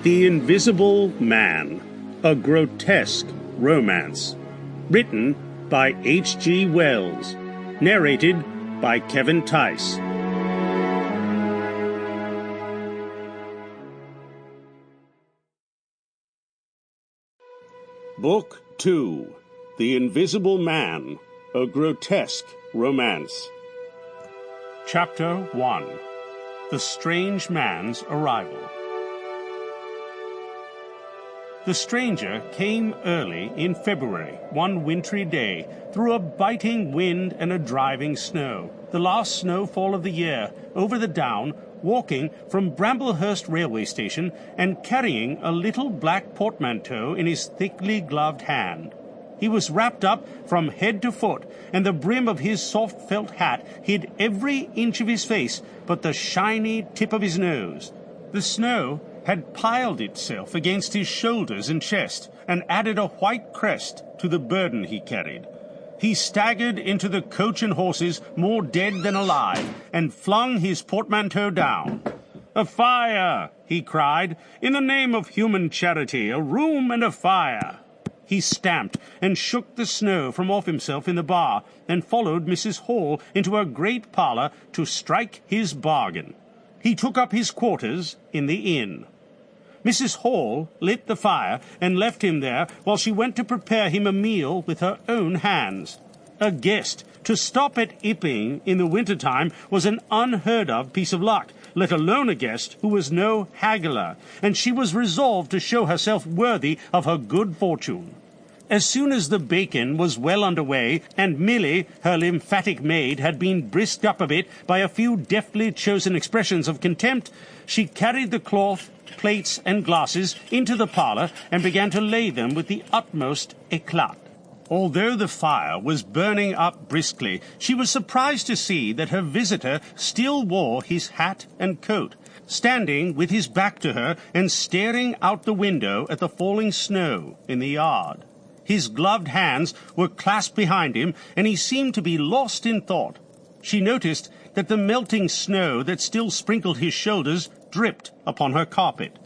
The Invisible Man, a Grotesque Romance. Written by H.G. Wells. Narrated by Kevin Theis. Book 2. The Invisible Man, a Grotesque Romance. Chapter 1. The Strange Man's Arrival. The stranger came early in February, one wintry day, through a biting wind and a driving snow, the last snowfall of the year, over the down, walking from Bramblehurst railway station and carrying a little black portmanteau in his thickly gloved hand. He was wrapped up from head to foot, and the brim of his soft felt hat hid every inch of his face but the shiny tip of his nose. The snow had piled itself against his shoulders and chest, and added a white crest to the burden he carried. He staggered into the coach and horses, more dead than alive, and flung his portmanteau down. "A fire!" he cried. "In the name of human charity, a room and a fire!" He stamped and shook the snow from off himself in the bar, and followed Mrs. Hall into her great parlour to strike his bargain. He took up his quarters in the inn. Mrs. Hall lit the fire and left him there while she went to prepare him a meal with her own hands. A guest to stop at Epping in the winter-time was an unheard-of piece of luck, let alone a guest who was no haggler, and she was resolved to show herself worthy of her good fortune. As soon as the bacon was well under way, and Milly, her lymphatic maid, had been brisked up a bit by a few deftly chosen expressions of contempt, she carried the cloth, plates, and glasses into the parlour and began to lay them with the utmost éclat. Although the fire was burning up briskly, she was surprised to see that her visitor still wore his hat and coat, standing with his back to her and staring out the window at the falling snow in the yard. His gloved hands were clasped behind him, and he seemed to be lost in thought. She noticed that the melting snow that still sprinkled his shoulders dripped upon her carpet.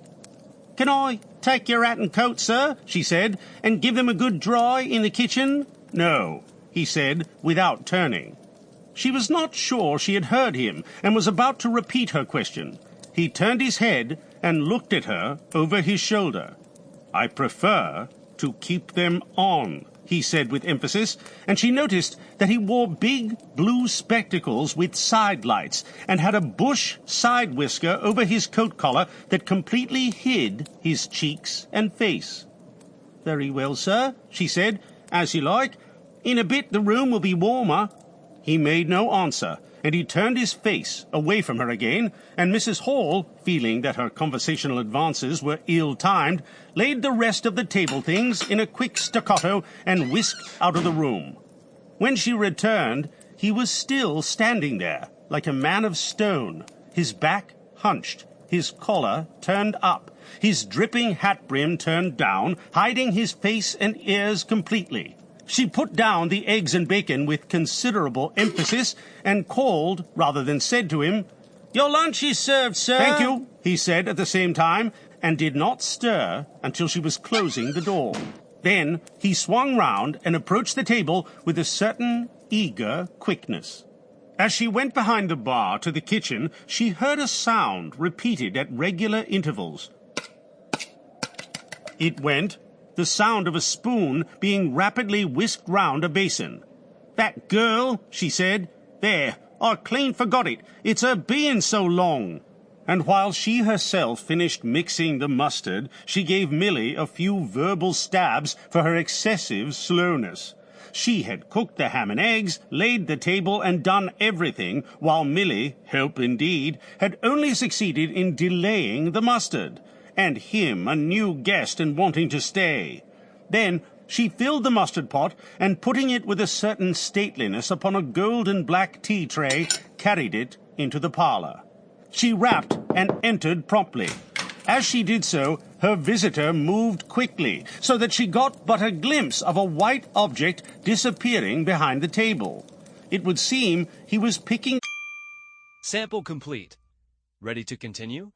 "Can I take your hat and coat, sir," she said, "and give them a good dry in the kitchen?" "No," he said, without turning. She was not sure she had heard him, and was about to repeat her question. He turned his head and looked at her over his shoulder. "I prefer to keep them on," he said with emphasis, and she noticed that he wore big blue spectacles with side lights, and had a bush side whisker over his coat collar that completely hid his cheeks and face. "Very well, sir," she said, "as you like. In a bit the room will be warmer." He made no answer, and he turned his face away from her again, and Mrs. Hall, feeling that her conversational advances were ill-timed, laid the rest of the table things in a quick staccato and whisked out of the room. When she returned, he was still standing there, like a man of stone, his back hunched, his collar turned up, his dripping hat brim turned down, hiding his face and ears completely. She put down the eggs and bacon with considerable emphasis and called, rather than said to him, "Your lunch is served, sir." "Thank you," he said at the same time, and did not stir until she was closing the door. Then he swung round and approached the table with a certain eager quickness. As she went behind the bar to the kitchen, she heard a sound repeated at regular intervals. It went, the sound of a spoon being rapidly whisked round a basin. "That girl," she said. "There, I clean forgot it. It's her being so long." And while she herself finished mixing the mustard, she gave Milly a few verbal stabs for her excessive slowness. She had cooked the ham and eggs, laid the table, and done everything, while Milly, help indeed, had only succeeded in delaying the mustard. And him a new guest and wanting to stay. Then she filled the mustard pot, and putting it with a certain stateliness upon a gold and black tea tray, carried it into the parlour. She rapped and entered promptly. As she did so, her visitor moved quickly, so that she got but a glimpse of a white object disappearing behind the table. It would seem he was picking... Sample complete. Ready to continue?